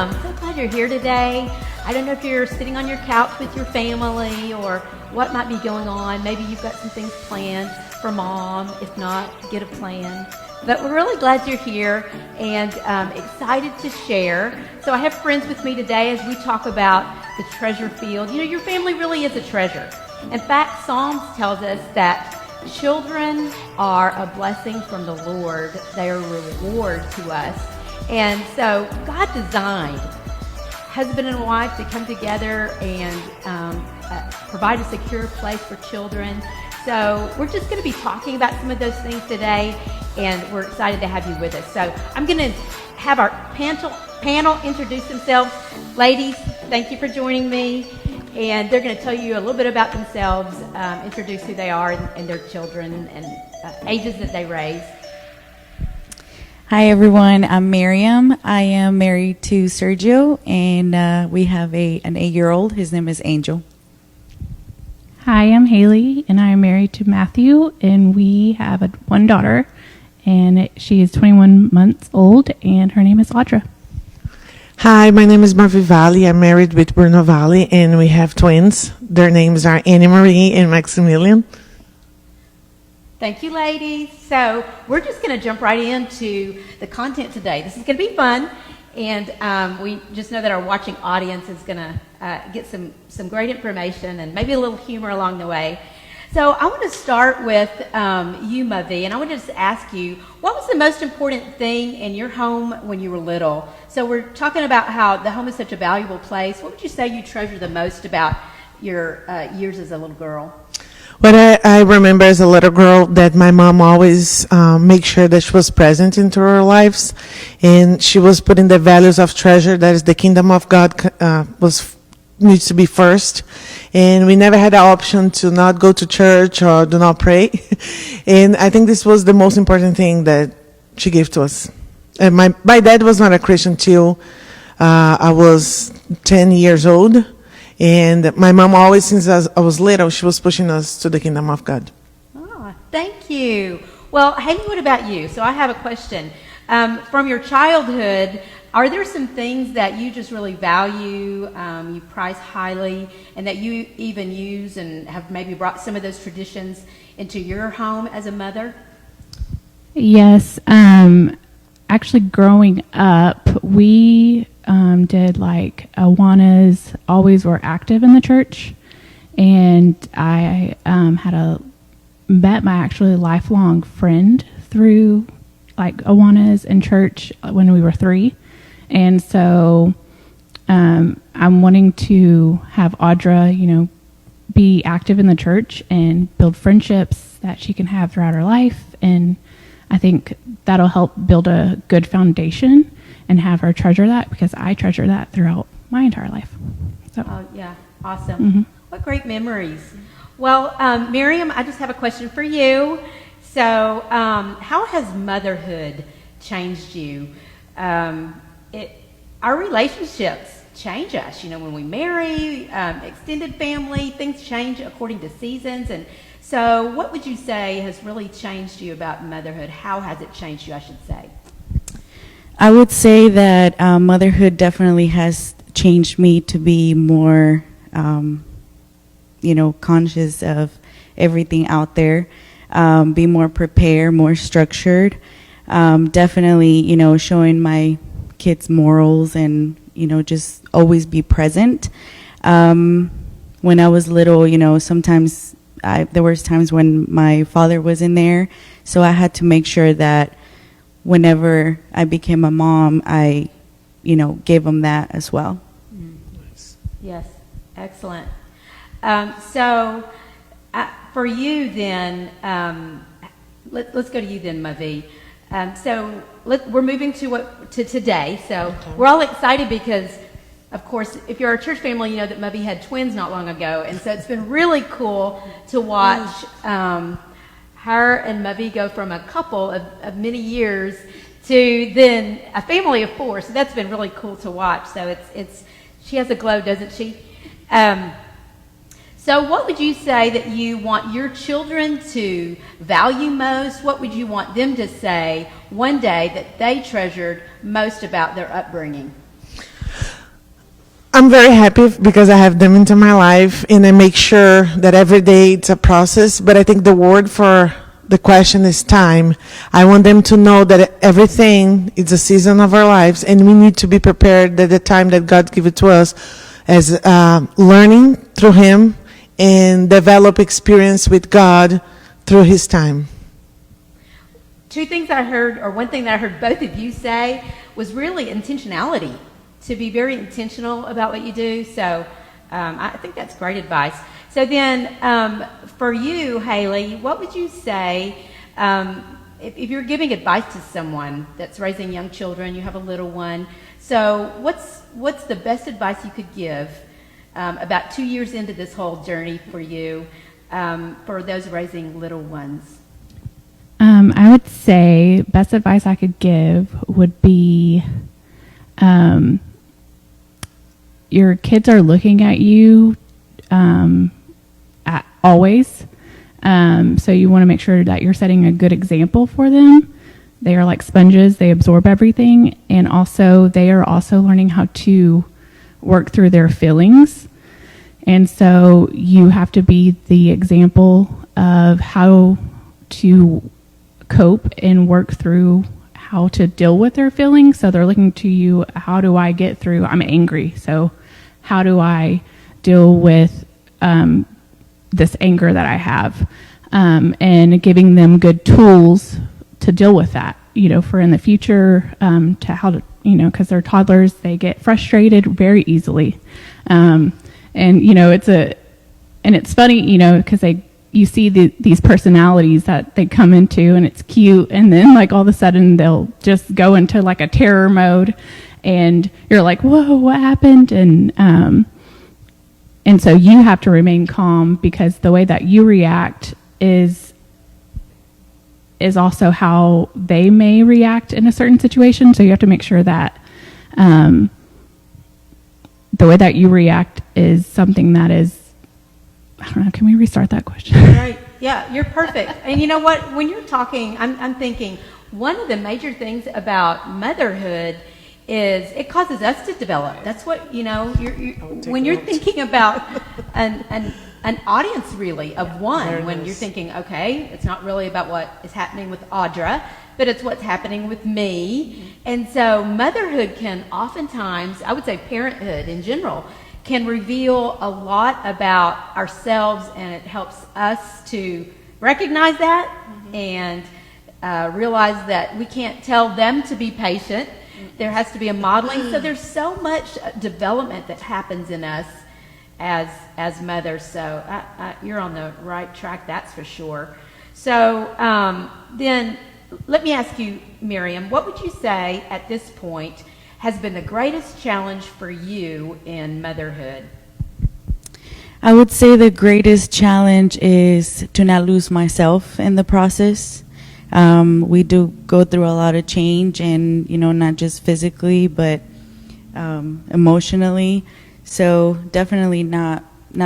I'm so glad you're here today. I don't know if you're sitting on your couch with your family or what might be going on. Maybe you've got some things planned for mom. If not, get a plan. But we're really glad you're here and excited to share. So I have friends with me today as we talk about the treasure field. You know, your family really is a treasure. In fact, Psalms tells us that children are a blessing from the Lord. They are a reward to us. And so God designed husband and wife to come together and provide a secure place for children. So we're just going to be talking about some of those things today, and we're excited to have you with us. So I'm going to have our panel introduce themselves. Ladies, thank you for joining me. And they're going to tell you a little bit about themselves, introduce who they are and their children and ages that they raise. Hi, everyone. I'm Miriam. I am married to Sergio, and we have an 8-year-old. His name is Angel. Hi, I'm Haley, and I am married to Matthew, and we have one daughter, and she is 21 months old, and her name is Audra. Hi, my name is Marvi Valley. I'm married with Bruno Valley, and we have twins. Their names are Annie Marie and Maximilian. Thank you, ladies. So we're just going to jump right into the content today. This is going to be fun, and we just know that our watching audience is going to get some great information and maybe a little humor along the way. So I want to start with you, Mavi, and I want to just ask you, what was the most important thing in your home when you were little? So we're talking about how the home is such a valuable place. What would you say you treasure the most about your years as a little girl? What I remember as a little girl that my mom always made sure that she was present into our lives, and she was putting the values of treasure, that is the kingdom of God, needs to be first. And we never had the option to not go to church or do not pray. And I think this was the most important thing that she gave to us. And my dad was not a Christian till I was 10 years old. And my mom always, since I was little, she was pushing us to the kingdom of God. Oh, thank you. Well, Haley, what about you? So I have a question. From your childhood, are there some things that you just really value, you prize highly, and that you even use and have maybe brought some of those traditions into your home as a mother? Yes. Actually, growing up, we did like Awanas, always were active in the church. And I met my actually lifelong friend through like Awanas in church when we were 3. And so I'm wanting to have Audra, be active in the church and build friendships that she can have throughout her life. And I think that'll help build a good foundation and have her treasure that, because I treasure that throughout my entire life. So. Oh, yeah. Awesome. Mm-hmm. What great memories. Well, Miriam, I just have a question for you. So how has motherhood changed you? Our relationships change us. When we marry, extended family, things change according to seasons. And so what would you say has really changed you about motherhood? How has it changed you, I should say? I would say that motherhood definitely has changed me to be more, conscious of everything out there, be more prepared, more structured. Definitely, showing my kids morals and, just always be present. When I was little, sometimes there was times when my father wasn't there, so I had to make sure that whenever I became a mom, I, gave him that as well. Yes, excellent. So for you then, let's go to you then, Mavi. So we're moving to today. So we're all excited because, of course, if you're a church family, you know that Mavi had twins not long ago. And so it's been really cool to watch her and Mavi go from a couple of many years to then a family of 4. So that's been really cool to watch. So she has a glow, doesn't she? So what would you say that you want your children to value most? What would you want them to say one day that they treasured most about their upbringing? I'm very happy because I have them into my life, and I make sure that every day it's a process. But I think the word for the question is time. I want them to know that everything is a season of our lives, and we need to be prepared that the time that God gives it to us as learning through Him and develop experience with God through His time. Two things I heard, or one thing that I heard both of you say, was really intentionality. To be very intentional about what you do. So I think that's great advice. So then for you, Haley, what would you say if you're giving advice to someone that's raising young children, you have a little one. So what's the best advice you could give about 2 years into this whole journey for you for those raising little ones? I would say best advice I could give would be your kids are looking at you always. So you want to make sure that you're setting a good example for them. They are like sponges. They absorb everything. And also they are also learning how to work through their feelings. And so you have to be the example of how to cope and work through how to deal with their feelings. So they're looking to you, how do I get through? I'm angry. So how do I deal with this anger that I have? And giving them good tools to deal with that, for in the future, to how to, because they're toddlers, they get frustrated very easily. And it's funny, because you see these personalities that they come into and it's cute. And then like all of a sudden they'll just go into like a terror mode and you're like, whoa, what happened? And so you have to remain calm because the way that you react is also how they may react in a certain situation. So you have to make sure that the way that you react is something that is, I don't know, can we restart that question? Right. Yeah, you're perfect. And you know what? When you're talking, I'm thinking one of the major things about motherhood is it causes us to develop. That's what, when you're thinking about an audience really of one, when you're thinking, okay, it's not really about what is happening with Audra, but it's what's happening with me. And so motherhood can oftentimes, I would say parenthood in general, can reveal a lot about ourselves, and it helps us to recognize that and realize that we can't tell them to be patient. There has to be a modeling. So there's so much development that happens in us as mothers. So you're on the right track, that's for sure. So then let me ask you, Miriam, what would you say at this point has been the greatest challenge for you in motherhood? I would say the greatest challenge is to not lose myself in the process. We do go through a lot of change, and not just physically but emotionally. So definitely not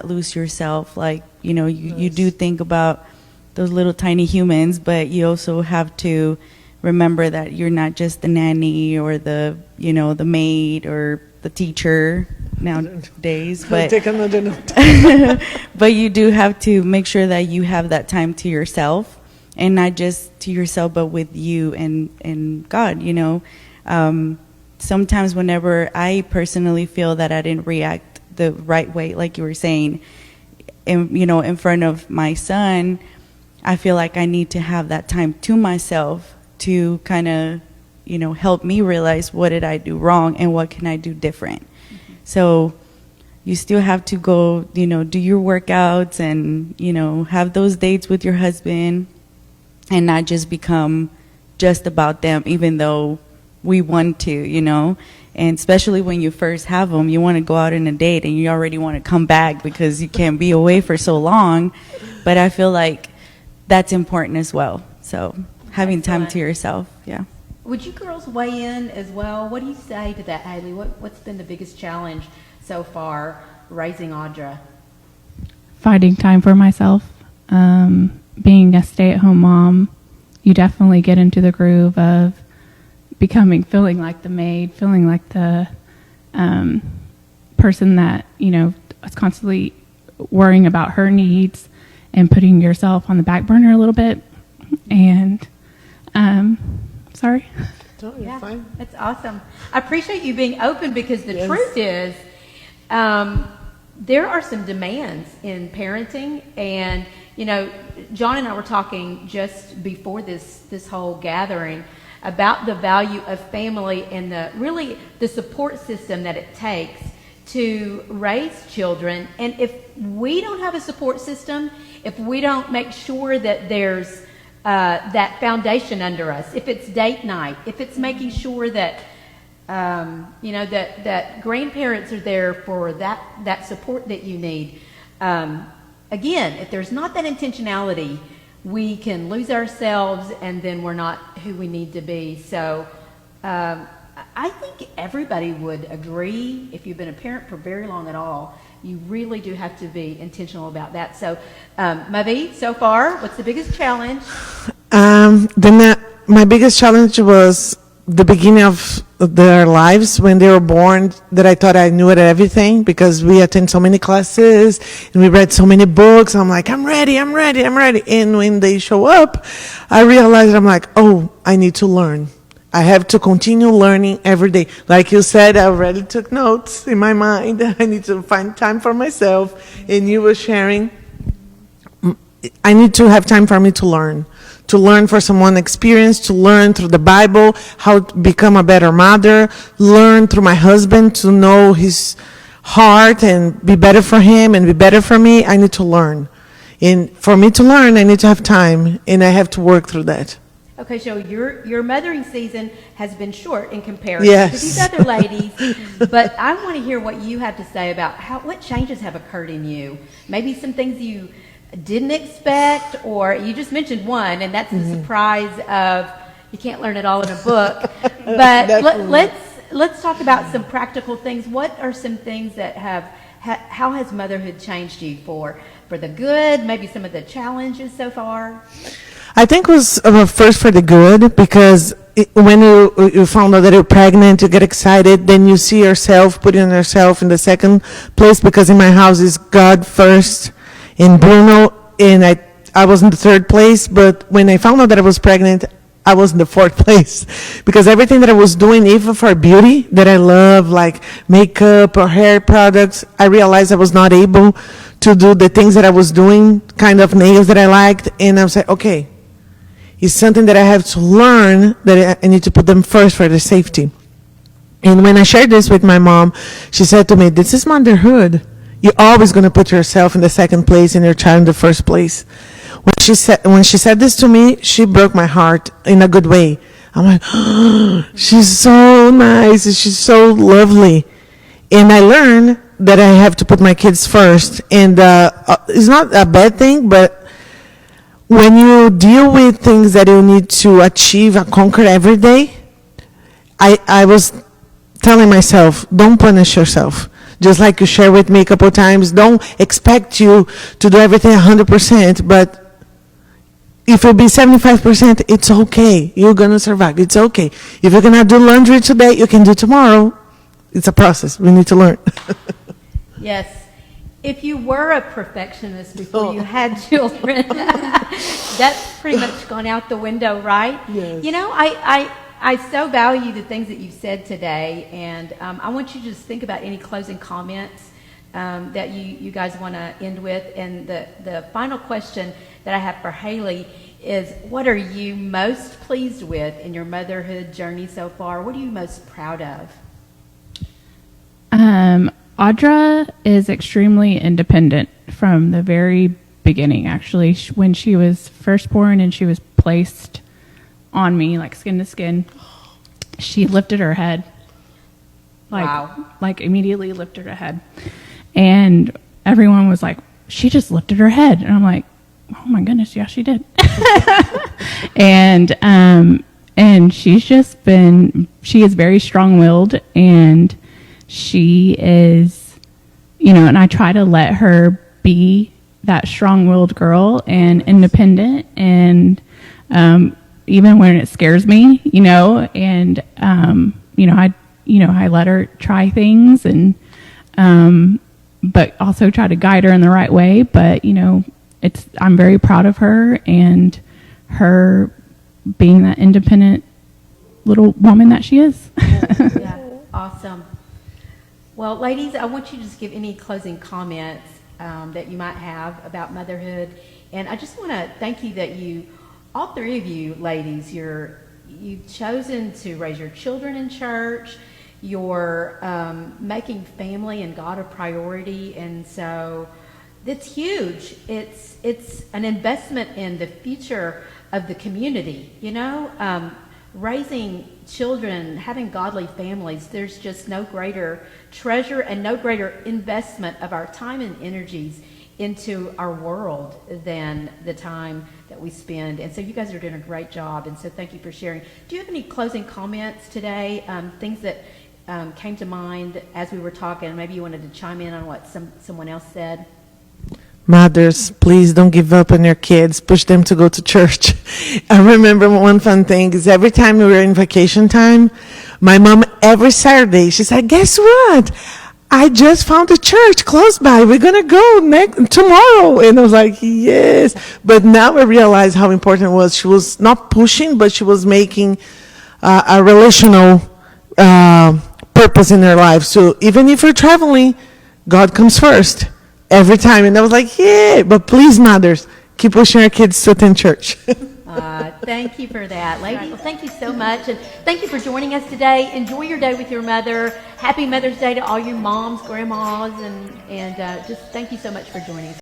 lose yourself. Like you do think about those little tiny humans, but you also have to remember that you're not just the nanny or the the maid or the teacher nowadays, but but you do have to make sure that you have that time to yourself, and not just to yourself but with you and God. Sometimes whenever I personally feel that I didn't react the right way, like you were saying, in front of my son, I feel like I need to have that time to myself to kind of, help me realize what did I do wrong and what can I do different. Mm-hmm. So you still have to go, do your workouts and, have those dates with your husband and not just become just about them, even though we want to, and especially when you first have them, you want to go out on a date and you already want to come back because you can't be away for so long. But I feel like that's important as well. So having time to yourself, yeah. Would you girls weigh in as well? What do you say to that, Haley? What's been the biggest challenge so far raising Audra? Finding time for myself. Being a stay-at-home mom, you definitely get into the groove of feeling like the maid, feeling like the person that, is constantly worrying about her needs and putting yourself on the back burner a little bit. And, sorry. No, you're fine. That's awesome. I appreciate you being open, because the truth is, there are some demands in parenting, and John and I were talking just before this whole gathering about the value of family and the support system that it takes to raise children. And if we don't have a support system, if we don't make sure that there's that foundation under us, if it's date night, if it's making sure that that grandparents are there for that support that you need. Again, if there's not that intentionality, we can lose ourselves, and then we're not who we need to be. So I think everybody would agree, if you've been a parent for very long at all, you really do have to be intentional about that. So, Mavi, so far, what's the biggest challenge? My biggest challenge was the beginning of their lives when they were born, that I thought I knew everything, because we attend so many classes and we read so many books. I'm like, I'm ready. And when they show up, I realized, I'm like, oh, I need to learn. I have to continue learning every day. Like you said, I already took notes in my mind. I need to find time for myself. And you were sharing, I need to have time for me to learn for someone experienced, to learn through the Bible, how to become a better mother, learn through my husband to know his heart and be better for him and be better for me. I need to learn. And for me to learn, I need to have time, and I have to work through that. Okay, so your mothering season has been short in comparison to these other ladies, but I want to hear what you have to say about what changes have occurred in you. Maybe some things you didn't expect, or you just mentioned one, and that's the surprise of you can't learn it all in a book. But let's talk about some practical things. What are some things that how has motherhood changed you for the good? Maybe some of the challenges so far. I think it was first for the good, because when you found out that you're pregnant, you get excited, then you see yourself putting yourself in the second place, because in my house is God first and Bruno, and I was in the third place. But when I found out that I was pregnant, I was in the fourth place, because everything that I was doing, even for beauty that I love, like makeup or hair products, I realized I was not able to do the things that I was doing, kind of nails that I liked. And I was like, okay, it's something that I have to learn, that I need to put them first for their safety. And when I shared this with my mom, she said to me, this is motherhood. You're always going to put yourself in the second place and your child in the first place. When she said this to me, she broke my heart in a good way. I'm like, oh, she's so nice, she's so lovely. And I learned that I have to put my kids first. And it's not a bad thing, but when you deal with things that you need to achieve and conquer every day, I was telling myself, don't punish yourself. Just like you shared with me a couple of times, don't expect you to do everything 100%, but if it be 75%, it's okay. You're going to survive. It's okay. If you're going to do laundry today, you can do tomorrow. It's a process. We need to learn. Yes. If you were a perfectionist before you had children, that's pretty much gone out the window, right? Yes. I so value the things that you've said today, and I want you to just think about any closing comments that you guys want to end with. And the final question that I have for Haley is, what are you most pleased with in your motherhood journey so far? What are you most proud of? Audra is extremely independent from the very beginning, actually. When she was first born and she was placed on me, like skin to skin, she lifted her head. Like immediately lifted her head. And everyone was like, she just lifted her head. And I'm like, oh my goodness, yeah, she did. And she's just she is very strong-willed, and she is, and I try to let her be that strong-willed girl and independent, and even when it scares me, I let her try things, and but also try to guide her in the right way. But, I'm very proud of her and her being that independent little woman that she is. Yeah, awesome. Well, ladies, I want you to just give any closing comments that you might have about motherhood. And I just want to thank you that all three of you ladies, you've chosen to raise your children in church. You're making family and God a priority. And so it's huge. It's an investment in the future of the community, raising children, having godly families. There's just no greater treasure and no greater investment of our time and energies into our world than the time that we spend. And so you guys are doing a great job. And so thank you for sharing. Do you have any closing comments today? Things that came to mind as we were talking? Maybe you wanted to chime in on what someone else said. Mothers, please don't give up on your kids. Push them to go to church. I remember one fun thing is every time we were in vacation time, my mom, every Saturday, she said, guess what? I just found a church close by. We're going to go tomorrow. And I was like, yes. But now I realize how important it was. She was not pushing, but she was making a relational purpose in her life. So even if we're traveling, God comes first. Every time. And I was like, yeah, but please, mothers, keep pushing our kids to attend church. Thank you for that, ladies. Well, thank you so much. And thank you for joining us today. Enjoy your day with your mother. Happy Mother's Day to all you moms, grandmas, and just thank you so much for joining us.